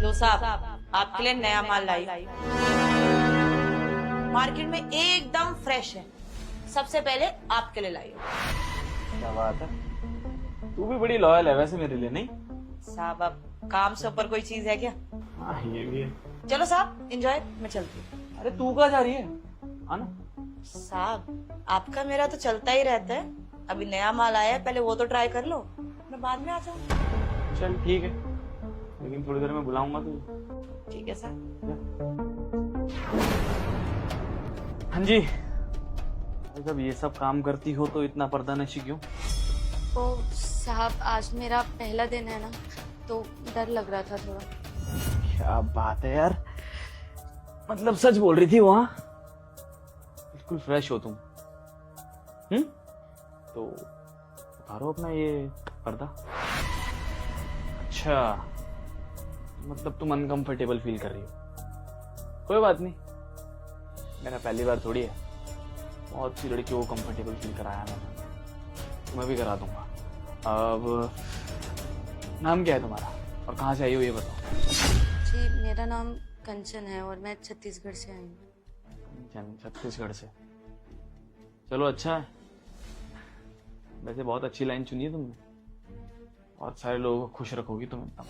लो साहब, आपके लिए नया माल लाई। मार्केट में एकदम फ्रेश है, सबसे पहले आपके लिए लाई। क्या बात है, तू भी बड़ी लॉयल है वैसे मेरे लिए। नहीं साहब, अब काम से ऊपर कोई चीज है क्या? हाँ ये भी है। चलो साहब, एंजॉय, मैं चलती हूँ। अरे तू कहाँ जा रही है? आना। साहब, आपका मेरा तो चलता ही रहता है। अभी नया माल आया है, पहले वो तो ट्राई कर लो, मैं बाद में आ जाऊँ। चल ठीक है, लेकिन थोड़ी देर में बुलाऊंगा तू। ठीक है सर। हाँ जी, जब ये सब काम करती हो तो इतना पर्दा नशी क्यों? ओ साहब, आज मेरा पहला दिन है ना, तो डर लग रहा था थोड़ा। क्या बात है यार, मतलब सच बोल रही थी वहां? बिल्कुल फ्रेश हो तुम। तो उतारो अपना ये पर्दा। अच्छा, मतलब तुम अनकंफर्टेबल फील कर रही हो। कोई बात नहीं, मेरा पहली बार थोड़ी है। बहुत सी लड़कियों को कंफर्टेबल फील कराया मैंने, तो मैं भी करा दूंगा। अब नाम क्या है तुम्हारा और कहाँ से आई हो ये बताओ। जी, मेरा नाम कंचन है और मैं छत्तीसगढ़ से आई हूँ। छत्तीसगढ़ से? चलो अच्छा है, वैसे बहुत अच्छी लाइन चुनी है तुमने। बहुत सारे लोगों को खुश रखोगी तुम एकदम।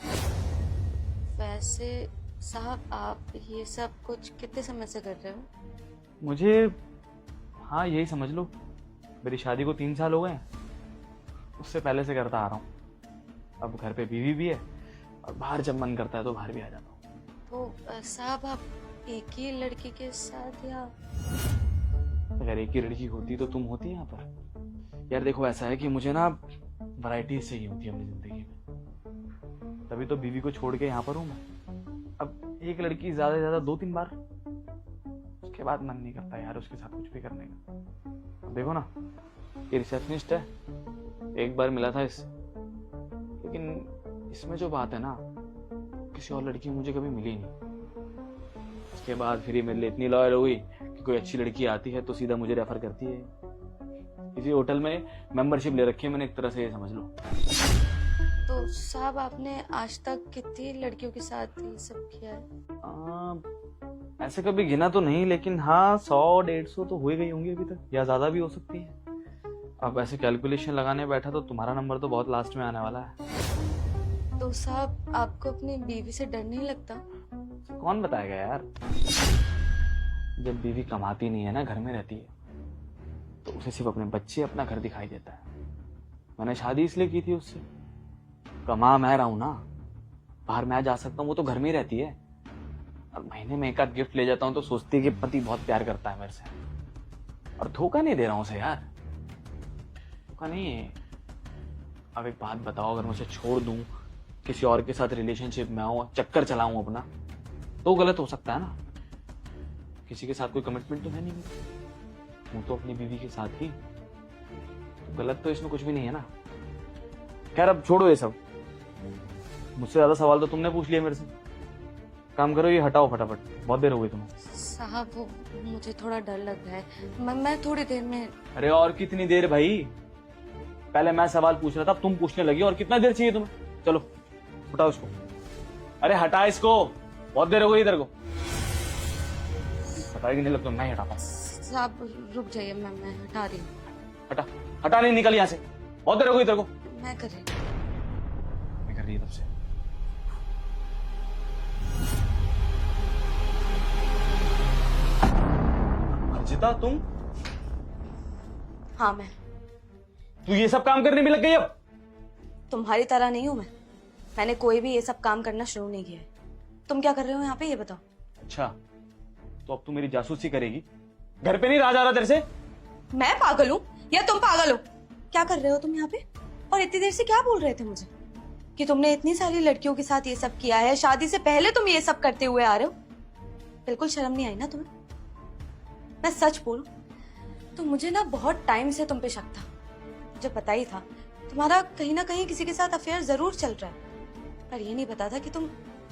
वैसे साहब, आप ये सब कुछ कितने समय से कर रहे हो? मुझे, हाँ यही समझ लो, मेरी शादी को 3 साल हो गए हैं। उससे पहले से करता आ रहा हूँ। अब घर पे बीवी भी है और बाहर जब मन करता है तो बाहर भी आ जाता हूँ। तो साहब, आप एक ही लड़की के साथ या? अगर एक ही लड़की होती तो तुम होती यहाँ पर? यार देखो, ऐसा है कि मुझे ना वैरायटी चाहिए होती है अपनी जिंदगी में, तभी तो बीवी को छोड़ के यहाँ पर हूँ मैं। अब एक लड़की ज्यादा से ज्यादा 2-3 बार, उसके बाद मन नहीं करता यार उसके साथ कुछ भी करने का। देखो ना, ये रिसेप्शनिस्ट है, एक बार मिला था इससे, लेकिन इसमें जो बात है ना, किसी और लड़की मुझे कभी मिली नहीं। उसके बाद फिर ये मेरे लिए इतनी लॉयल हो गई कि कोई अच्छी लड़की आती है तो सीधा मुझे रेफर करती है। किसी होटल में मेंबरशिप ले रखी है मैंने, एक तरह से ये समझ लो। तो साहब, आपने आज तक कितनी लड़कियों के साथ ये सब किया है? ऐसे कभी गिना तो नहीं, लेकिन हाँ 100-150 तो हो ही गई होंगी अभी तक, या ज्यादा भी हो सकती है। अब ऐसे कैलकुलेशन लगाने बैठा तो तुम्हारा नंबर तो बहुत लास्ट में आने वाला है। तो साहब, आपको अपनी बीवी से डर नहीं लगता? कौन बताएगा यार, जब बीवी कमाती नहीं है ना, घर में रहती है, तो उसे सिर्फ अपने बच्चे, अपना घर दिखाई देता है। मैंने शादी इसलिए की थी उससे, कमा मैं रहा हूं ना, बाहर मैं जा सकता हूँ, वो तो घर में ही रहती है। अब महीने में एक आध गिफ्ट ले जाता हूँ तो सोचती है कि पति बहुत प्यार करता है मेरे से, और धोखा नहीं दे रहा हूं उसे यार, धोखा नहीं है। अब एक बात बताओ, अगर मैं उसे छोड़ दूं, किसी और के साथ रिलेशनशिप में आऊं, चक्कर चलाऊं अपना, तो गलत हो सकता है ना। किसी के साथ कोई कमिटमेंट तो है नहीं मेरी, हूं तो अपनी बीवी के साथ ही, तो गलत तो इसमें कुछ भी नहीं है ना। खैर अब छोड़ो ये सब, मुझसे ज्यादा सवाल तो तुमने पूछ लिया मेरे से। काम करो, ये हटाओ फटाफट, बहुत देर हो गई तुम्हें। साहब, वो मुझे थोड़ा डर लग रहा है, मैं थोड़ी देर में। अरे और कितनी देर भाई, पहले मैं सवाल पूछ रहा था, तुम पूछने लगी, और कितना देर चाहिए तुम्हें? चलो हटाओ इसको, अरे हटा इसको, बहुत देर हो गई इधर को। हटाएगी नहीं लगता, मैं ही हटाता हूँ। साहब रुक जाइए, मैं हटा रही हूँ। हटा, हटा नहीं, निकल यहाँ से, बहुत देर हो गई इधर को। मैं कर रही हूँ। मैं कर रही है तब से। अर्जिता तुम? हाँ, मैं तू ये सब काम करने में लग गई अब? तुम्हारी तरह नहीं हूँ। मैंने कोई भी ये सब काम करना शुरू नहीं किया है। तुम क्या कर रहे हो यहाँ पे, ये बताओ। अच्छा, तो अब तू मेरी जासूसी करेगी? घर पे नहीं रहा जा रहा तेरे से? मैं पागल हूँ या तुम पागल हो? क्या कर रहे हो तुम यहाँ पे? और इतनी देर से क्या बोल रहे थे मुझे कि तुमने इतनी सारी लड़कियों के साथ ये सब किया है, शादी से पहले तुम ये सब करते हुए आ रहे हो? बिल्कुल शर्म नहीं आई ना तुम्हें? मैं सच बोलूं तो मुझे ना बहुत टाइम से तुम पे शक था। मुझे पता ही था तुम्हारा कहीं ना कहीं किसी के साथ अफेयर जरूर चल रहा है, पर ये नहीं पता था कि तुम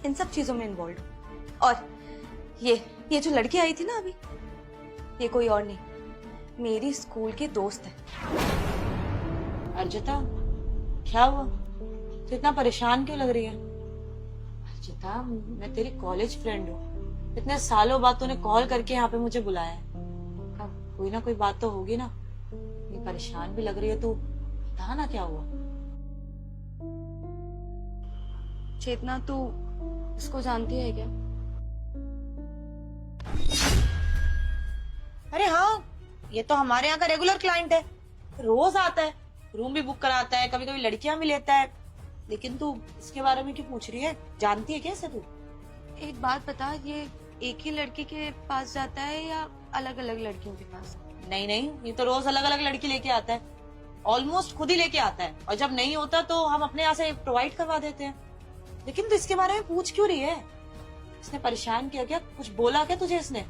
इन सब चीजों में इन्वॉल्व हो। और ये जो लड़की आई थी ना अभी, ये कोई और नहीं, मेरी स्कूल की दोस्त है। अर्जिता, क्या हुआ? तो इतना परेशान क्यों लग रही है? अर्चिता, मैं तेरी कॉलेज फ्रेंड हूँ। इतने सालों बाद तूने कॉल करके यहाँ पे मुझे बुलाया है। अब कोई ना कोई बात तो होगी ना। ये परेशान भी लग रही है तू, बता ना क्या हुआ। चेतना, तू इसको जानती है क्या? अरे हाँ, ये तो हमारे यहाँ का रेगुलर क्लाइंट है, रोज आता है, रूम भी बुक कराता है, कभी कभी लड़कियां भी लेता है। लेकिन तू इसके बारे में क्यों पूछ रही है? जानती है कैसे तू? एक बात बता, ये एक ही लड़की के पास जाता है या अलग अलग लड़कियों के पास? नहीं नहीं, ये तो रोज अलग अलग लड़की लेके आता है, ऑलमोस्ट खुद ही लेके आता है, और जब नहीं होता तो हम अपने यहाँ से प्रोवाइड करवा देते हैं। लेकिन तू इसके बारे में पूछ क्यों रही है? इसने परेशान किया क्या? कुछ बोला क्या तुझे इसने?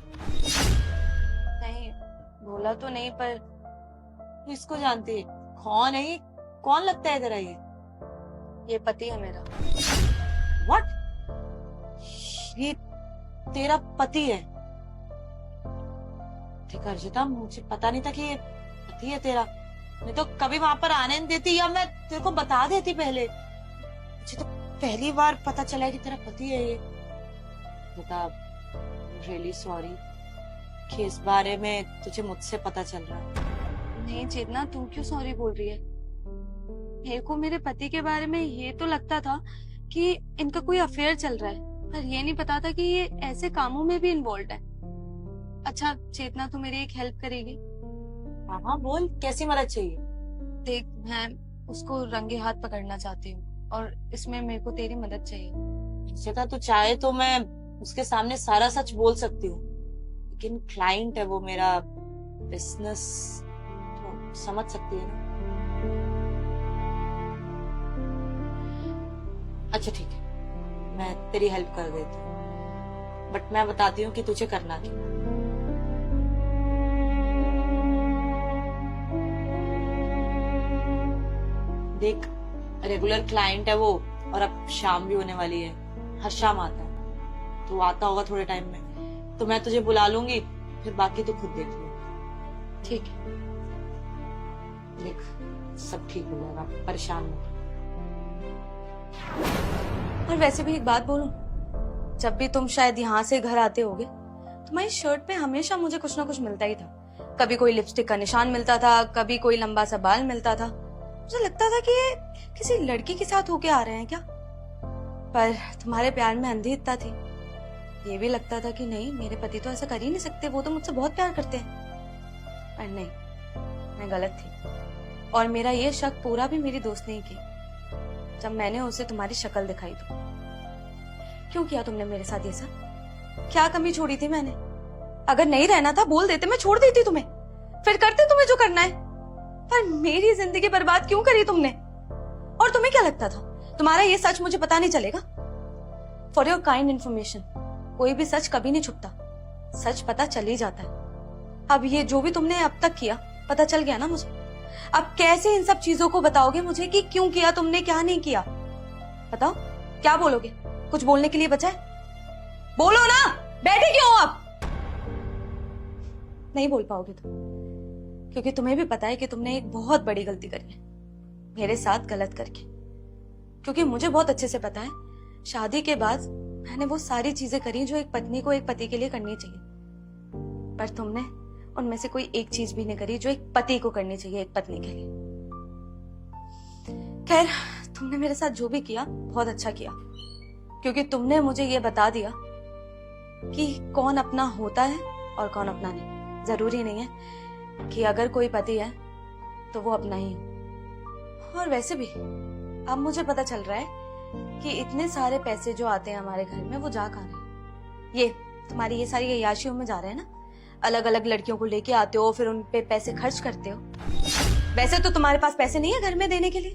नहीं, बोला तो नहीं, पर तू इसको जानती है? कौन है ये? कौन लगता है तेरा ये पति है मेरा। व्हाट? ये तेरा पति है? ठीक है अर्जिता, मुझे पता नहीं था कि ये पति है तेरा। नहीं तो कभी वहां पर आने नहीं देती, या मैं तेरे को बता देती पहले। मुझे तो पहली बार पता चला कि तेरा पति है ये। बता, रियली सॉरी कि इस बारे में तुझे मुझसे पता चल रहा है। नहीं चेतना, तू क्यों सॉरी बोल रही है? मेरे को मेरे पति के बारे में ये तो लगता था कि इनका कोई अफेयर चल रहा है, पर ये नहीं पता था कि ये ऐसे कामों में भी इन्वॉल्व है। अच्छा चेतना, तू मेरी एक हेल्प करेगी? हाँ हाँ बोल, कैसी मदद चाहिए? देख, मैं उसको रंगे हाथ पकड़ना चाहती हूँ और इसमें मेरे को तेरी मदद चाहिए। श्वेता, तू चाहे तो मैं उसके सामने सारा सच बोल सकती हूँ, लेकिन क्लाइंट है वो मेरा, बिजनेस तो समझ सकती है ना। अच्छा ठीक है, मैं तेरी हेल्प कर देती हूँ, बट मैं बताती हूँ कि तुझे करना क्या है। देख, रेगुलर क्लाइंट है वो, और अब शाम भी होने वाली है, हर शाम आता है, तो आता होगा थोड़े टाइम में, तो मैं तुझे बुला लूंगी, फिर बाकी तो खुद देख लियो। ठीक है। देख, सब ठीक हो जाएगा, परेशान मत। और वैसे भी एक बात बोलूं, जब भी तुम शायद यहाँ से घर आते होगे, तुम्हारी शर्ट पे हमेशा मुझे कुछ ना कुछ मिलता ही था। कभी कोई लिपस्टिक का निशान मिलता था, कभी कोई लंबा सा बाल मिलता था। मुझे लगता था कि ये किसी लड़की के साथ होके आ रहे हैं क्या, पर तुम्हारे प्यार में अंधी इतना थी। ये भी लगता था कि नहीं, मेरे पति तो ऐसा कर ही नहीं सकते, वो तो मुझसे बहुत प्यार करते हैं। पर नहीं, मैं गलत थी, और मेरा ये शक पूरा भी मेरी दोस्त ने ही किया जब मैंने उसे तुम्हारी शक्ल दिखाई तो। क्यों किया तुमने मेरे साथ ये सब? क्या कमी छोड़ी थी मैंने? अगर नहीं रहना था बोल देते, मैं छोड़ देती तुम्हें, फिर करते तुम्हें जो करना है। पर मेरी जिंदगी बर्बाद क्यों करी तुमने? और तुम्हें क्या लगता था तुम्हारा ये सच मुझे पता नहीं चलेगा? फॉर योर काइंड इन्फॉर्मेशन, कोई भी सच कभी नहीं छुपता, सच पता चल ही जाता है। अब ये जो भी तुमने अब तक किया पता चल गया ना मुझे। अब कैसे इन सब चीजों को बताओगे मुझे कि क्यों किया तुमने, क्या नहीं किया? बताओ, क्या बोलोगे? कुछ बोलने के लिए बचा है? बोलो ना, बैठे क्यों आप? नहीं बोल पाओगे तुम, क्योंकि तुम्हें भी पता है कि तुमने एक बहुत बड़ी गलती करी है मेरे साथ गलत करके। क्योंकि मुझे बहुत अच्छे से पता है, शादी के बाद मैंने वो सारी चीजें करी जो एक पत्नी को एक पति के लिए करनी चाहिए, पर तुमने उनमें से कोई एक चीज भी नहीं करी जो एक पति को करनी चाहिए एक पत्नी के लिए। खैर, तुमने मेरे साथ जो भी किया बहुत अच्छा किया, क्योंकि तुमने मुझे ये बता दिया कि कौन अपना होता है और कौन अपना नहीं। जरूरी नहीं है कि अगर कोई पति है तो वो अपना ही हो। और वैसे भी अब मुझे पता चल रहा है कि इतने सारे पैसे जो आते हैं हमारे घर में वो जा कहाँ रहे हैं। ये तुम्हारी ये सारी अय्याशियों में जा रहे हैं ना। अलग अलग लड़कियों को लेके आते हो, फिर उन पे पैसे खर्च करते हो। वैसे तो तुम्हारे पास पैसे नहीं है घर में देने के लिए।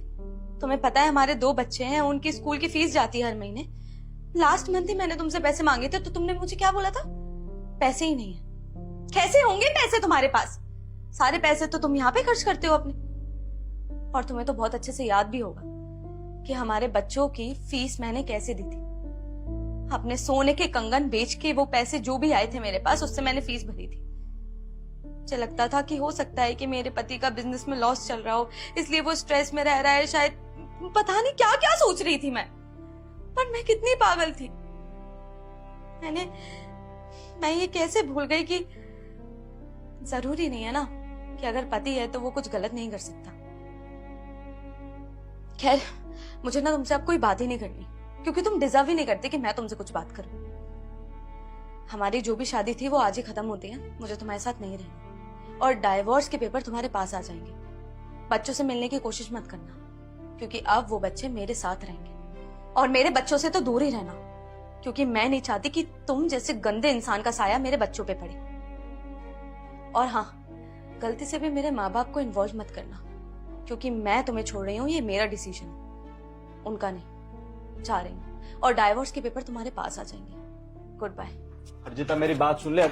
तुम्हें पता है हमारे 2 बच्चे हैं, उनकी स्कूल की फीस जाती है हर महीने। लास्ट मंथ ही मैंने तुमसे पैसे मांगे थे तो तुमने मुझे क्या बोला था? पैसे ही नहीं है। कैसे होंगे पैसे तुम्हारे पास? सारे पैसे तो तुम यहाँ पे खर्च करते हो अपने। और तुम्हें तो बहुत अच्छे से याद भी होगा कि हमारे बच्चों की फीस मैंने कैसे दी थी। अपने सोने के कंगन बेच के वो पैसे जो भी आए थे मेरे पास, उससे मैंने फीस भरी थी। मुझे लगता था कि हो सकता है कि मेरे पति का बिजनेस में लॉस चल रहा हो, इसलिए वो स्ट्रेस में रह रहा है शायद, पता नहीं क्या क्या सोच रही थी मैं। पर मैं कितनी पागल थी। मैं ये कैसे भूल गई कि जरूरी नहीं है ना कि अगर पति है तो वो कुछ गलत नहीं कर सकता। खैर, मुझे ना तुमसे अब कोई बात ही नहीं करनी, क्योंकि तुम डिजर्व ही नहीं करते कि मैं तुमसे कुछ बात करूं। हमारी जो भी शादी थी वो आज ही खत्म होती है, मुझे तुम्हारे साथ नहीं रहना। और डाइवोर्स के पेपर तुम्हारे पास आ जाएंगे। बच्चों से मिलने की कोशिश मत करना, क्योंकि अब वो बच्चे मेरे साथ रहेंगे। और मेरे बच्चों से तो दूर ही रहना, क्योंकि मैं नहीं चाहती कि तुम जैसे गंदे इंसान का साया मेरे बच्चों पे पड़े। और हाँ, गलती से भी मेरे माँ बाप को इन्वॉल्व मत करना, क्योंकि मैं तुम्हें छोड़ रही हूँ, ये मेरा डिसीजन है, उनका नहीं। जा रही हूँ और डाइवोर्स के पेपर तुम्हारे पास आ जाएंगे। Good bye. अर्जिता मेरी बात सुन ले।